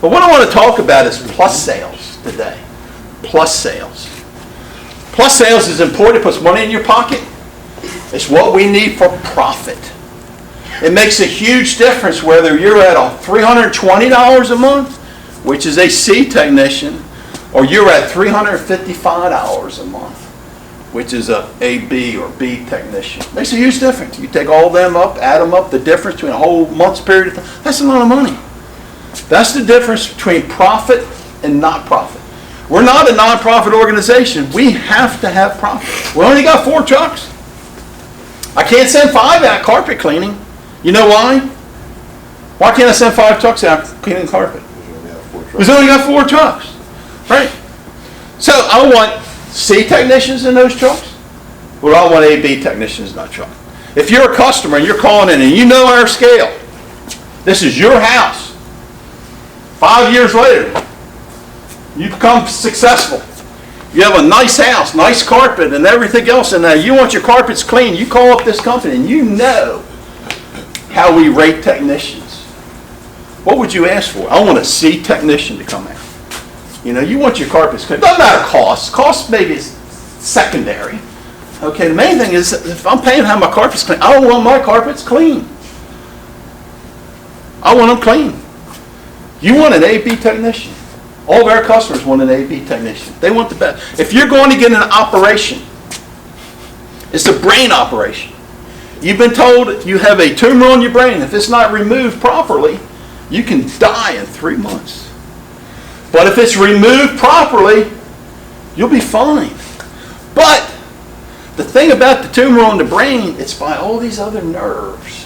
But what I want to talk about is plus sales today. Plus sales. Plus sales is important. It puts money in your pocket. It's what we need for profit. It makes a huge difference whether you're at $320 a month, which is a C technician, or you're at $355 a month, which is a B or B technician. Makes a huge difference. You take all of them up, add them up, the difference between a whole month's period of time, that's a lot of money. That's the difference between profit and not profit. We're not a non-profit organization. We have to have profit. We only got 4 trucks. I can't send 5 out carpet cleaning. You know why? Why can't I send 5 trucks out cleaning carpet? Because we only got 4 trucks. Right? So I want C technicians in those trucks, or I want A, B technicians in that truck. If you're a customer and you're calling in and you know our scale, this is your house. 5 years later, you become successful. You have a nice house, nice carpet, and everything else, and you want your carpets clean. You call up this company, and you know how we rate technicians. What would you ask for? I want a C technician to come out. You know, you want your carpets clean. Doesn't matter cost. Cost maybe is secondary. Okay, the main thing is if I'm paying to have my carpets clean, I don't want my carpets clean. I want them clean. You want an A-B technician. All of our customers want an A-B technician. They want the best. If you're going to get an operation, it's a brain operation. You've been told you have a tumor on your brain. If it's not removed properly, you can die in 3 months. But if it's removed properly, you'll be fine. But the thing about the tumor on the brain, it's by all these other nerves.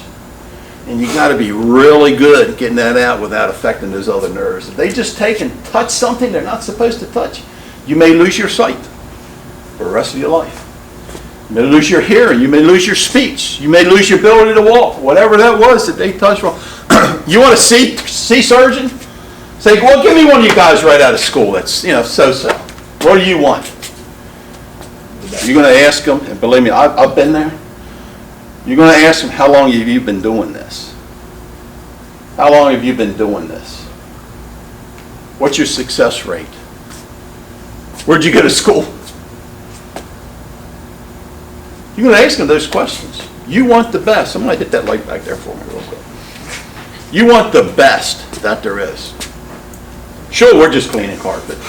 And you got to be really good at getting that out without affecting those other nerves. If they just take and touch something they're not supposed to touch, you may lose your sight for the rest of your life. You may lose your hearing. You may lose your speech. You may lose your ability to walk. Whatever that was that they touched wrong. You want to see surgeon? Say, well, give me one of you guys right out of school that's, so-so. What do you want? You're going to ask them, and believe me, I've been there. You're going to ask them, how long have you been doing this? How long have you been doing this? What's your success rate? Where'd you go to school? You're going to ask them those questions. You want the best. Somebody hit that light back there for me real quick. You want the best that there is. Sure, we're just cleaning carpet.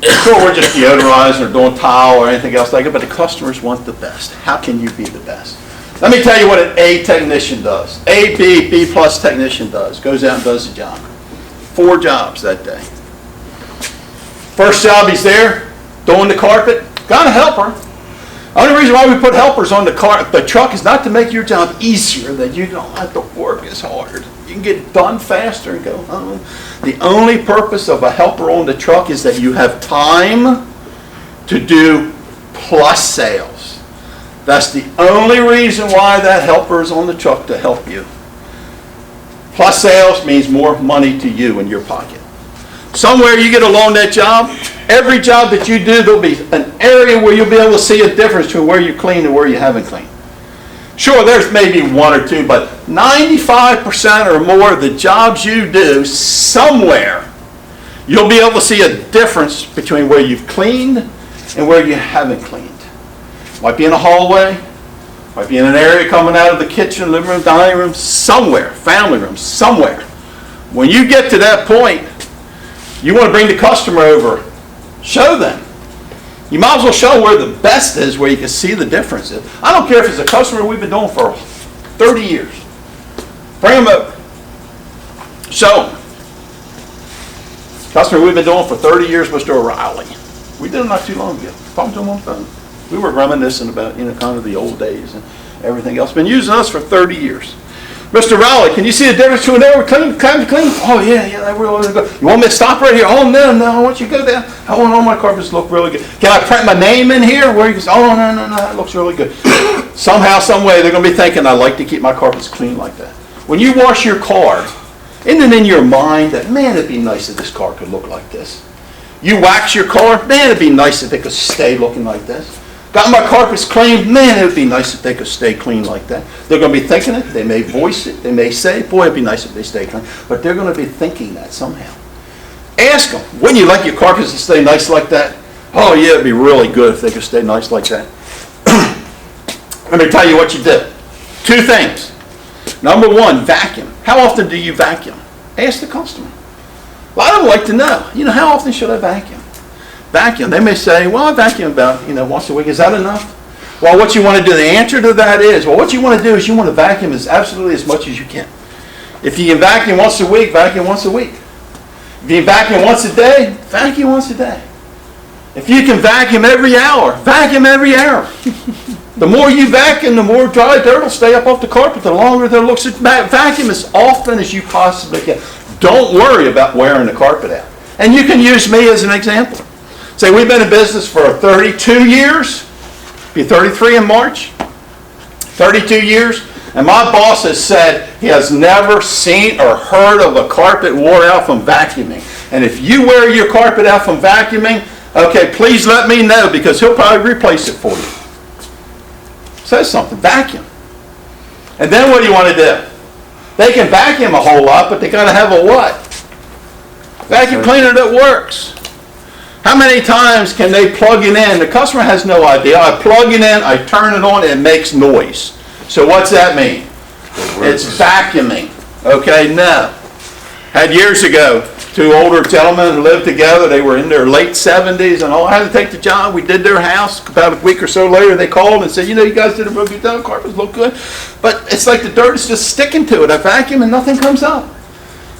Sure, we're just deodorizing or doing tile or anything else like that, but the customers want the best. How can you be the best? Let me tell you what an A technician does. A, B, B plus technician does. Goes out and does the job. 4 jobs that day. First job, he's there doing the carpet. Got a helper. The only reason why we put helpers on the truck is not to make your job easier, that you don't have to work as hard. You can get it done faster and go home. The only purpose of a helper on the truck is that you have time to do plus sales. That's the only reason why that helper is on the truck, to help you. Plus sales means more money to you in your pocket. Somewhere you get along that job, every job that you do, there'll be an area where you'll be able to see a difference between where you clean and where you haven't cleaned. Sure, there's maybe 1 or 2, but 95% or more of the jobs you do, somewhere, you'll be able to see a difference between where you've cleaned and where you haven't cleaned. Might be in a hallway, might be in an area coming out of the kitchen, living room, dining room, somewhere, family room, somewhere. When you get to that point, you want to bring the customer over, show them. You might as well show where the best is, where you can see the difference. I don't care if it's a customer we've been doing for 30 years. Bring them over. Show them. Customer we've been doing for 30 years, Mr. O'Reilly. We did it not too long ago. Talked to him on the phone. We were reminiscing about, kind of the old days and everything else. Been using us for 30 years. Mr. Rowley, can you see the difference between there? We're clean. Oh, yeah, that really good. You want me to stop right here? Oh, no, I want you to go down. I want all my carpets to look really good. Can I print my name in here? Where you can say, oh, no, that looks really good. Somehow, some way, they're going to be thinking, I like to keep my carpets clean like that. When you wash your car, isn't it in your mind that, man, it'd be nice if this car could look like this? You wax your car, man, it'd be nice if it could stay looking like this. Got my carpets clean. Man, it would be nice if they could stay clean like that. They're going to be thinking it. They may voice it. They may say, boy, it'd be nice if they stay clean. But they're going to be thinking that somehow. Ask them, wouldn't you like your carpets to stay nice like that? Oh, yeah, it'd be really good if they could stay nice like that. Let me tell you what you do. 2 things. Number 1, vacuum. How often do you vacuum? Ask the customer. Well, I don't like to know. How often should I vacuum? Vacuum. They may say, well, I vacuum about, once a week. Is that enough? Well, what you want to do, the answer to that is, well, what you want to do is you want to vacuum absolutely as much as you can. If you can vacuum once a week, vacuum once a week. If you can vacuum once a day, vacuum once a day. If you can vacuum every hour, vacuum every hour. The more you vacuum, the more dry dirt will stay up off the carpet, the longer there looks. Vacuum as often as you possibly can. Don't worry about wearing the carpet out. And you can use me as an example. Say, we've been in business for 32 years. Be 33 in March. 32 years. And my boss has said he has never seen or heard of a carpet wore out from vacuuming. And if you wear your carpet out from vacuuming, okay, please let me know, because he'll probably replace it for you. Says something, vacuum. And then what do you want to do? They can vacuum a whole lot, but they got to have a what? Vacuum cleaner that works. How many times can they plug it in? The customer has no idea. I plug it in, I turn it on, it makes noise. So what's that mean? It's vacuuming. Okay, no. Had years ago, 2 older gentlemen who lived together. They were in their late 70s and all. I had to take the job. We did their house. About a week or so later, they called and said, you guys did a real good job. Carpets look good. But it's like the dirt is just sticking to it. I vacuum and nothing comes up.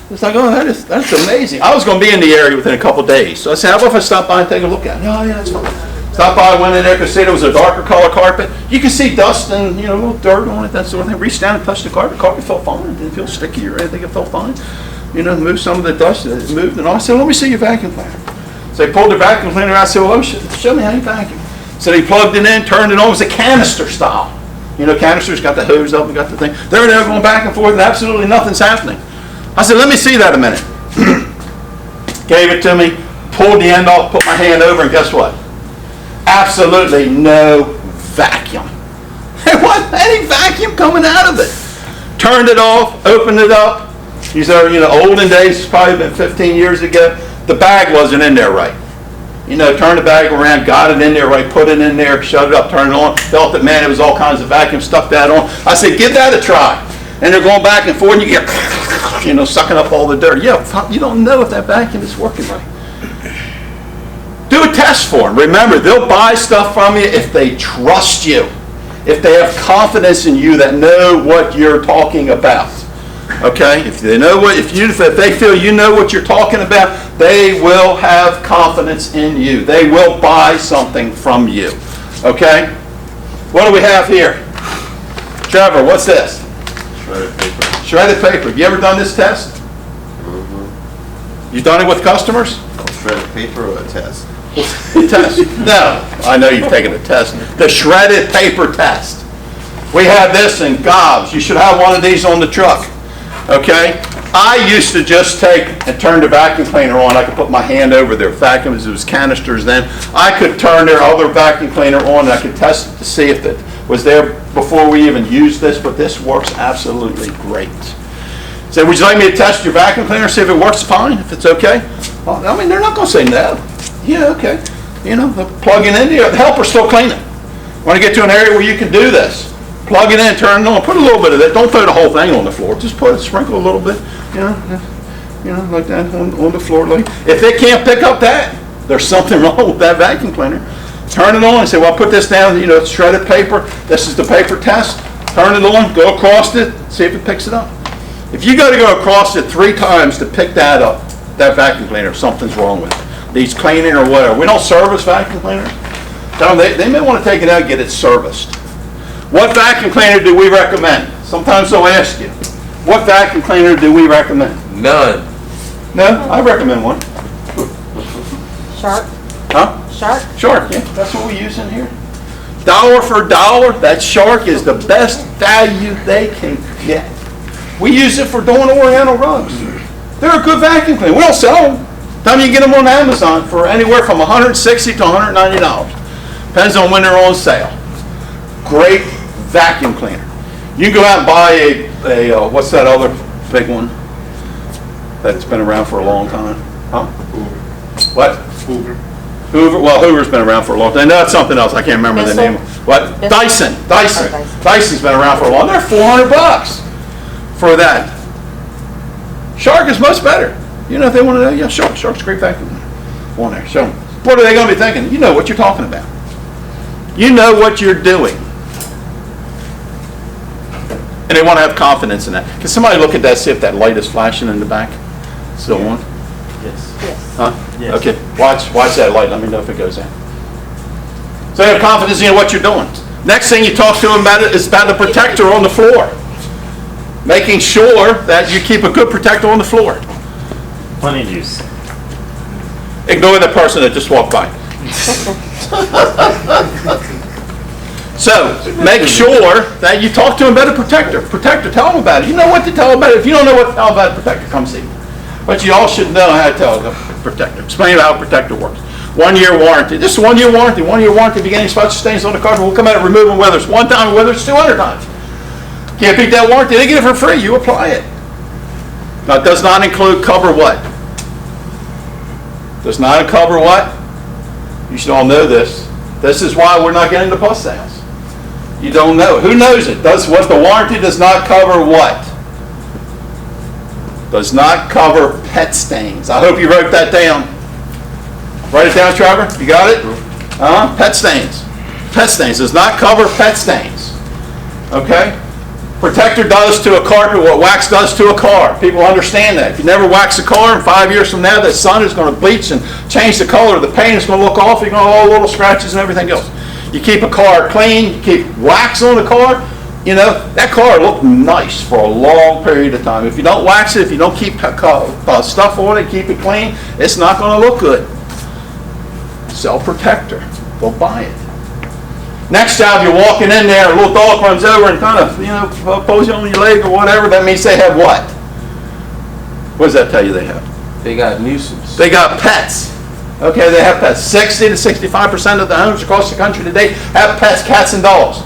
It's like, oh, that's amazing. I was going to be in the area within a couple of days. So I said, how about if I stop by and take a look at it? Oh, yeah, that's fine. Stop by, went in there, could see there was a darker color carpet. You can see dust and, a little dirt on it, that sort of thing. Reached down and touched the carpet. Carpet felt fine. It didn't feel sticky or anything. It felt fine. Moved some of the dust. It moved and all. I said, let me see your vacuum cleaner. So they pulled the vacuum cleaner out. I said, well, show me how you vacuum. So they plugged it in, turned it on. It was a canister style. Canisters got the hose up and got the thing. They're there going back and forth and absolutely nothing's happening. I said, let me see that a minute. Gave it to me, pulled the end off, put my hand over, and guess what? Absolutely no vacuum. There wasn't any vacuum coming out of it. Turned it off, opened it up. These are, olden days, it's probably been 15 years ago. The bag wasn't in there right. Turned the bag around, got it in there right, put it in there, shut it up, turned it on, felt it, man, it was all kinds of vacuum, stuck that on. I said, give that a try. And they're going back and forth, and you get, sucking up all the dirt. Yeah, you don't know if that vacuum is working right. Do a test for them. Remember, they'll buy stuff from you if they trust you, if they have confidence in you that know what you're talking about. Okay, if they feel you know what you're talking about, they will have confidence in you. They will buy something from you. Okay, what do we have here? Trevor, what's this? Shredded paper. Shredded paper. Have you ever done this test? Mm-hmm. You done it with customers? Shredded paper or a test? Test. No, I know you've taken a test. The shredded paper test. We have this in gobs. You should have one of these on the truck. Okay? I used to just take and turn the vacuum cleaner on. I could put my hand over their vacuums. It was canisters then. I could turn their other vacuum cleaner on and I could test it to see if it was there before we even used this, but this works absolutely great. So would you like me to test your vacuum cleaner, see if it works fine, if it's okay? Well, they're not going to say no. Yeah, okay. They'll plug it in there. The helper's still cleaning. Want to get to an area where you can do this. Plug it in, turn it on, put a little bit of it. Don't throw the whole thing on the floor. Just sprinkle a little bit, like that on the floor. If it can't pick up that, there's something wrong with that vacuum cleaner. Turn it on and say, well, put this down, it's shredded paper. This is the paper test. Turn it on, go across it, see if it picks it up. If you got to go across it 3 times to pick that up, that vacuum cleaner, something's wrong with it. Needs cleaning or whatever. We don't service vacuum cleaners. They may want to take it out and get it serviced. What vacuum cleaner do we recommend? Sometimes they'll ask you, what vacuum cleaner do we recommend? None. No, I recommend one. Shark? Huh? Shark? Shark, yeah, that's what we use in here. Dollar for dollar, that Shark is the best value they can get. We use it for doing Oriental rugs. They're a good vacuum cleaner. We don't sell them. Time you can get them on Amazon for anywhere from $160 to $190. Depends on when they're on sale. Great vacuum cleaner. You can go out and buy a what's that other big one that's been around for a long time? Huh? What? Hoover. Well, Hoover's been around for a long time. No, it's something else. I can't remember the Bissell? name. What? Bissell? Dyson. Dyson. Oh, Dyson. Dyson's been around for a long. They're $400 for that. Shark is much better. You know if they want to know, yeah, Shark's a great vacuum cleaner. On there. So, what are they going to be thinking? You know what you're talking about. You know what you're doing. And they want to have confidence in that. Can somebody look at that, see if that light is flashing in the back? Still on? Yes. Yes. Huh? Yes. Okay, watch that light, let me know if it goes in. So you have confidence in what you're doing. Next thing you talk to them about it is about the protector on the floor. Making sure that you keep a good protector on the floor. Plenty of juice. Ignore the person that just walked by. So, make sure that you talk to them about a protector. Protector, tell them about it. You know what to tell them about it. If you don't know what to tell them about a protector, come see me. But you all should know how to tell the protector. Explain how a protector works. 1 year warranty. This is 1 year warranty. 1 year warranty. Beginning spots or stains on the carpet. We'll come out and remove them whether it's one time or whether it's 200 times. Can't beat that warranty. They get it for free. You apply it. Now, it does not include cover what? Does not cover what? You should all know this. This is why we're not getting the plus sales. You don't know. Who knows it? Does what the warranty does not cover what? Does not cover pet stains. I hope you wrote that down. Write it down, Trevor. You got it? Pet stains. Pet stains does not cover pet stains. Okay? Protector does to a carpet what wax does to a car. People understand that. If you never wax a car, in 5 years from now, the sun is going to bleach and change the color. The paint is going to look off. You're going to have all little scratches and everything else. You keep a car clean. You keep wax on the car. You know, that car will look nice for a long period of time. If you don't wax it, if you don't keep stuff on it, keep it clean, it's not going to look good. Sell Protector. Go buy it. Next job, you're walking in there, a little dog runs over and kind of, pulls you on your leg or whatever. That means they have what? What does that tell you they have? They got nuisance. They got pets. Okay, they have pets. 60 to 65% of the homes across the country today have pets, cats and dogs.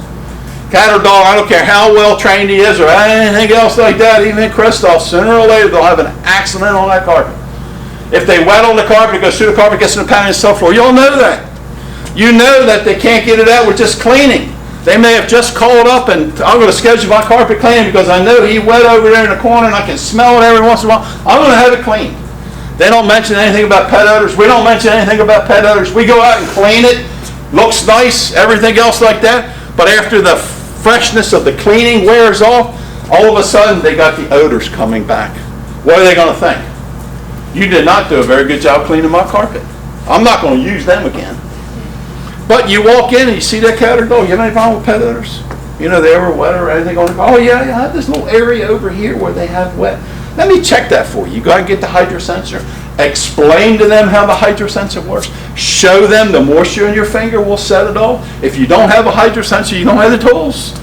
Cat or dog, I don't care how well trained he is or anything else like that, even Christoph, sooner or later they'll have an accident on that carpet. If they wet on the carpet, it goes through the carpet, gets in the patio and subfloor. You all know that. You know that they can't get it out with just cleaning. They may have just called up and I'm going to schedule my carpet cleaning because I know he wet over there in the corner and I can smell it every once in a while. I'm going to have it cleaned. They don't mention anything about pet odors. We don't mention anything about pet odors. We go out and clean it. Looks nice, everything else like that. But after the freshness of the cleaning wears off, all of a sudden they got the odors coming back. What are they going to think? You did not do a very good job cleaning my carpet. I'm not going to use them again. But you walk in and you see that cat or dog. You have any problem with pet odors? You know, they ever wet or anything on the car? Oh, yeah, I have this little area over here where they have wet. Let me check that for you. You go and get the hydrosensor. Explain to them how the hydrosensor works. Show them the moisture in your finger will set it off. If you don't have a hydrosensor, you don't have the tools.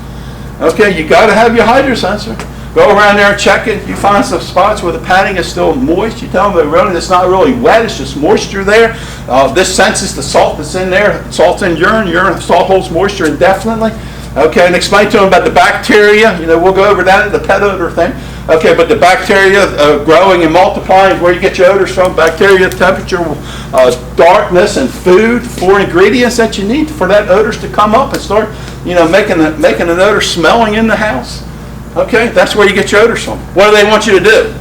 Okay, you got to have your hydrosensor. Go around there and check it. You find some spots where the padding is still moist. You tell them that it's not really wet. It's just moisture there. This senses the salt that's in there. Salt's in urine. Salt holds moisture indefinitely. Okay, and explain to them about the bacteria. We'll go over that in the pet odor thing. Okay, but the bacteria growing and multiplying is where you get your odors from. Bacteria, temperature, darkness, and food, 4 ingredients that you need for that odors to come up and start, making an odor smelling in the house. Okay, that's where you get your odors from. What do they want you to do?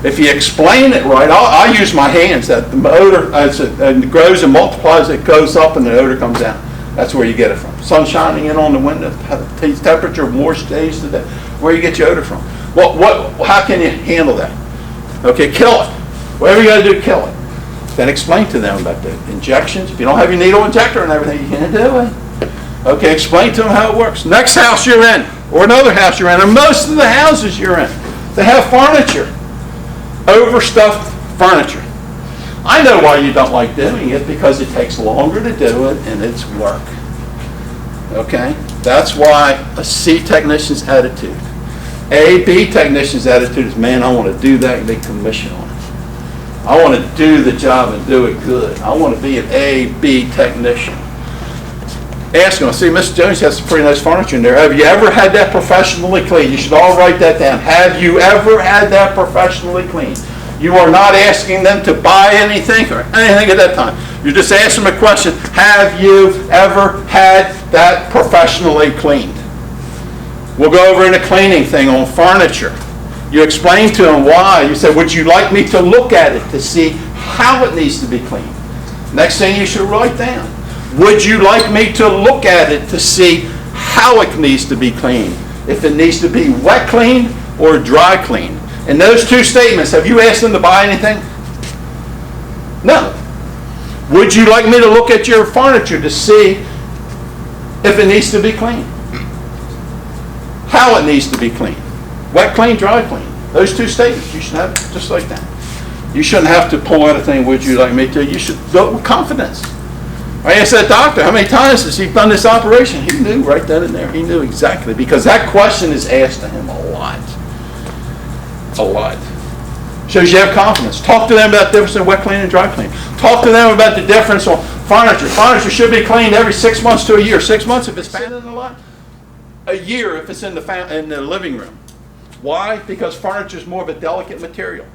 If you explain it right, I use my hands. That the odor, as it grows and multiplies, it goes up and the odor comes down. That's where you get it from. Sun shining in on the window, temperature, moist days to that. Where you get your odor from? How can you handle that? Okay, kill it. Whatever you got to do, kill it. Then explain to them about the injections. If you don't have your needle injector and everything, you can't do it. Okay, explain to them how it works. Next house you're in, or another house you're in, or most of the houses you're in, they have furniture, overstuffed furniture. I know why you don't like doing it, because it takes longer to do it and it's work. Okay? That's why a C technician's attitude. A, B technician's attitude is, man, I want to do that and make commission on it. I want to do the job and do it good. I want to be an A, B technician. Ask them, see, Mr. Jones has some pretty nice furniture in there. Have you ever had that professionally cleaned? You should all write that down. Have you ever had that professionally cleaned? You are not asking them to buy anything or anything at that time. You're just asking them a question. Have you ever had that professionally cleaned? We'll go over in a cleaning thing on furniture. You explain to them why. You say, would you like me to look at it to see how it needs to be cleaned? Next thing you should write down. Would you like me to look at it to see how it needs to be cleaned? If it needs to be wet cleaned or dry cleaned? In those two statements, have you asked them to buy anything? No. Would you like me to look at your furniture to see if it needs to be cleaned? How it needs to be cleaned? Wet clean, dry clean. Those two statements, you should have it just like that. You shouldn't have to pull out a thing, would you like me to? You should go with confidence. I asked that doctor, how many times has he done this operation? He knew right then and there. He knew exactly, because that question is asked to him a lot. A lot. Shows you have confidence. Talk to them about the difference in wet clean and dry clean. Talk to them about the difference on furniture. Furniture should be cleaned every 6 months to a year. 6 months if it's found in a lot. A year if it's in the living room. Why? Because furniture is more of a delicate material.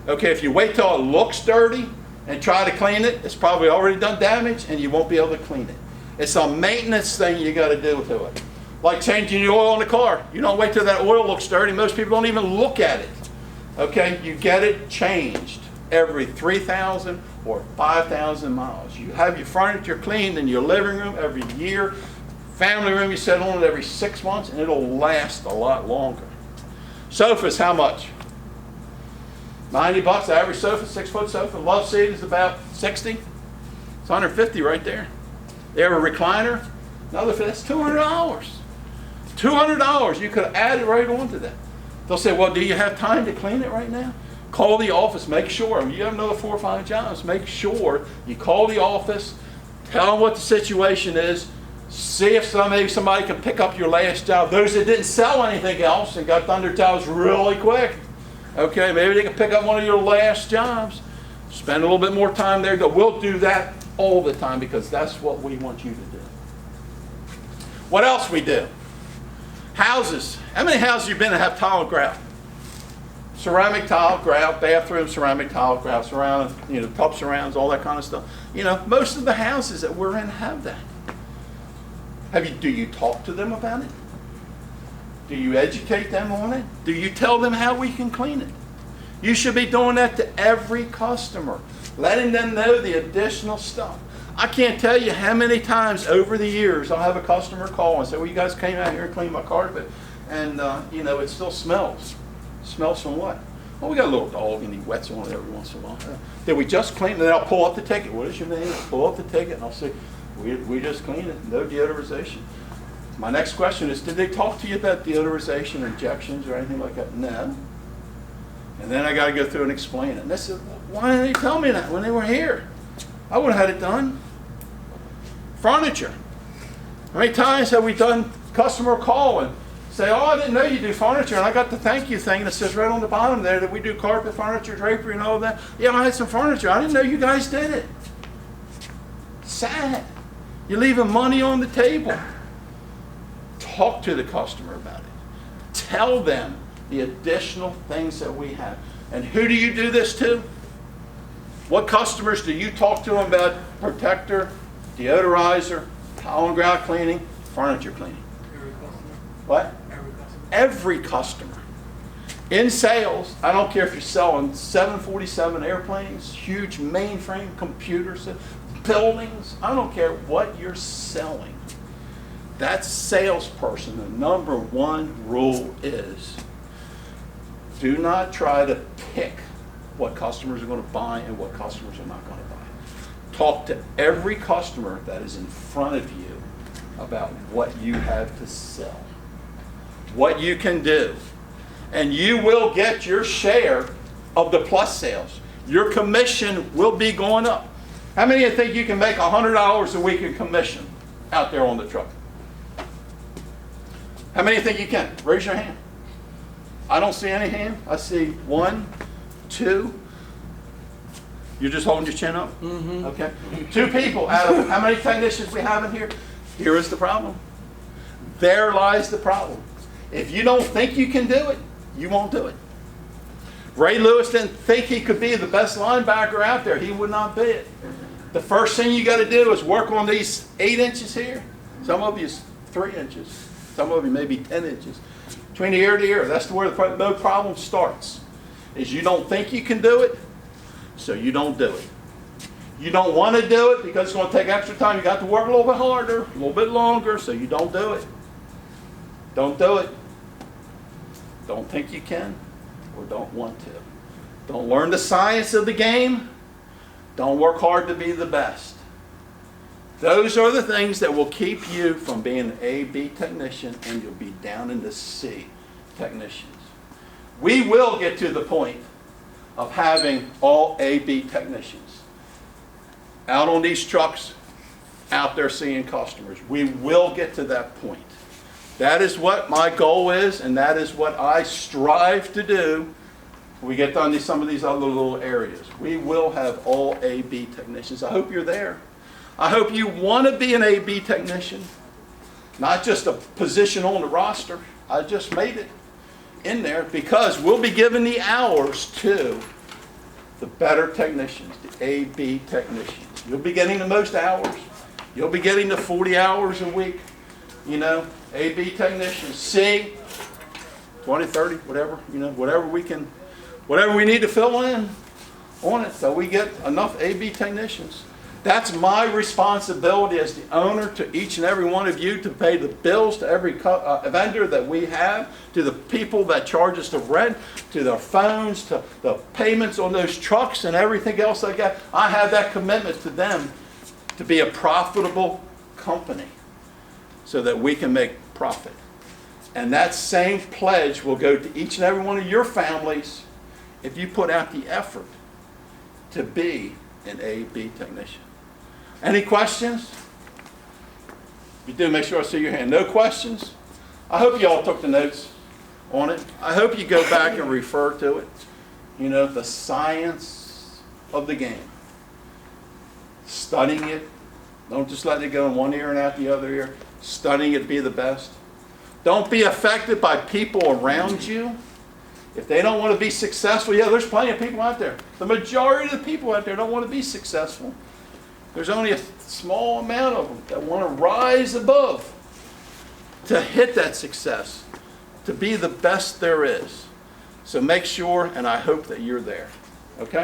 Okay, if you wait till it looks dirty and try to clean it, it's probably already done damage and you won't be able to clean it. It's a maintenance thing you got to do to it. Like changing the oil in the car. You don't wait till that oil looks dirty. Most people don't even look at it. Okay, you get it changed every 3,000 or 5,000 miles. You have your furniture cleaned in your living room every year. Family room, you set on it every 6 months, and it'll last a lot longer. Sofas, how much? $90, average sofa, 6-foot sofa. Love seat is about 60. It's 150 right there. They have a recliner. Another, that's $200. $200, you could have added right onto that. They'll say, well, do you have time to clean it right now? Call the office, make sure. You have another 4 or 5 jobs, make sure you call the office, tell them what the situation is, see if maybe somebody can pick up your last job. Those that didn't sell anything else and got thunder towels really quick, okay, maybe they can pick up one of your last jobs. Spend a little bit more time there. We'll do that all the time because that's what we want you to do. What else we do? Houses. How many houses have you been that have tile and grout? Ceramic tile, grout, bathroom, ceramic tile, grout, surround, tub surrounds, all that kind of stuff. Most of the houses that we're in have that. Do you talk to them about it? Do you educate them on it? Do you tell them how we can clean it? You should be doing that to every customer, letting them know the additional stuff. I can't tell you how many times over the years I'll have a customer call and say, well, you guys came out here and cleaned my carpet, and it still smells. Smells from what? Well, we got a little dog and he wets on it every once in a while. Did we just clean it? And then I'll pull up the ticket. What is your name? I'll pull up the ticket and I'll say, we just cleaned it. No deodorization. My next question is, did they talk to you about deodorization or injections or anything like that? No. And then I got to go through and explain it. And they said, well, why didn't they tell me that when they were here? I would have had it done. Furniture. How many times have we done customer call and say, oh, I didn't know you do furniture, and I got the thank you thing that says right on the bottom there that we do carpet, furniture, drapery, and all of that. Yeah, I had some furniture. I didn't know you guys did it. Sad. You're leaving money on the table. Talk to the customer about it. Tell them the additional things that we have. And who do you do this to? What customers do you talk to them about protector, deodorizer, towel and grout cleaning, furniture cleaning? Every customer. What? Every customer. Every customer. In sales, I don't care if you're selling 747 airplanes, huge mainframe computers, buildings, I don't care what you're selling. That salesperson, the number one rule is do not try to pick what customers are going to buy and what customers are not going to buy. Talk to every customer that is in front of you about what you have to sell, what you can do, and you will get your share of the plus sales. Your commission will be going up. How many of you think you can make $100 a week in commission out there on the truck? How many of you think you can? Raise your hand. I don't see any hand. I see 1, 2. You're just holding your chin up? Mm-hmm. Okay. 2 people out of how many technicians we have in here? Here is the problem. There lies the problem. If you don't think you can do it, you won't do it. Ray Lewis didn't think he could be the best linebacker out there. He would not be it. The first thing you got to do is work on these 8 inches here. Some of you is 3 inches. Some of you maybe 10 inches. Between the ear to ear, that's where the problem starts. Is you don't think you can do it, so you don't do it. You don't want to do it because it's going to take extra time. You got to work a little bit harder, a little bit longer, so you don't do it. Don't do it. Don't think you can or don't want to. Don't learn the science of the game. Don't work hard to be the best. Those are the things that will keep you from being an A, B technician, and you'll be down in the C technicians. We will get to the point of having all A, B technicians out on these trucks, out there seeing customers. We will get to that point. That is what my goal is, and that is what I strive to do when we get down to some of these other little areas. We will have all A-B technicians. I hope you're there. I hope you want to be an A-B technician, not just a position on the roster. I just made it in there because we'll be giving the hours to the better technicians, the A-B technicians. You'll be getting the most hours. You'll be getting the 40 hours a week. You know, A-B technicians, C, 20, 30, whatever, whatever we need to fill in on it so we get enough A-B technicians. That's my responsibility as the owner to each and every one of you to pay the bills to every vendor that we have, to the people that charge us the rent, to their phones, to the payments on those trucks and everything else like that. I have that commitment to them to be a profitable company so that we can make profit. And that same pledge will go to each and every one of your families if you put out the effort to be an A-B technician. Any questions? If you do, make sure I see your hand. No questions? I hope you all took the notes on it. I hope you go back and refer to it. You know, the science of the game. Studying it. Don't just let it go in one ear and out the other ear. Studying it to be the best. Don't be affected by people around you. If they don't want to be successful, yeah, there's plenty of people out there. The majority of the people out there don't want to be successful. There's only a small amount of them that want to rise above to hit that success, to be the best there is. So make sure, and I hope that you're there. Okay?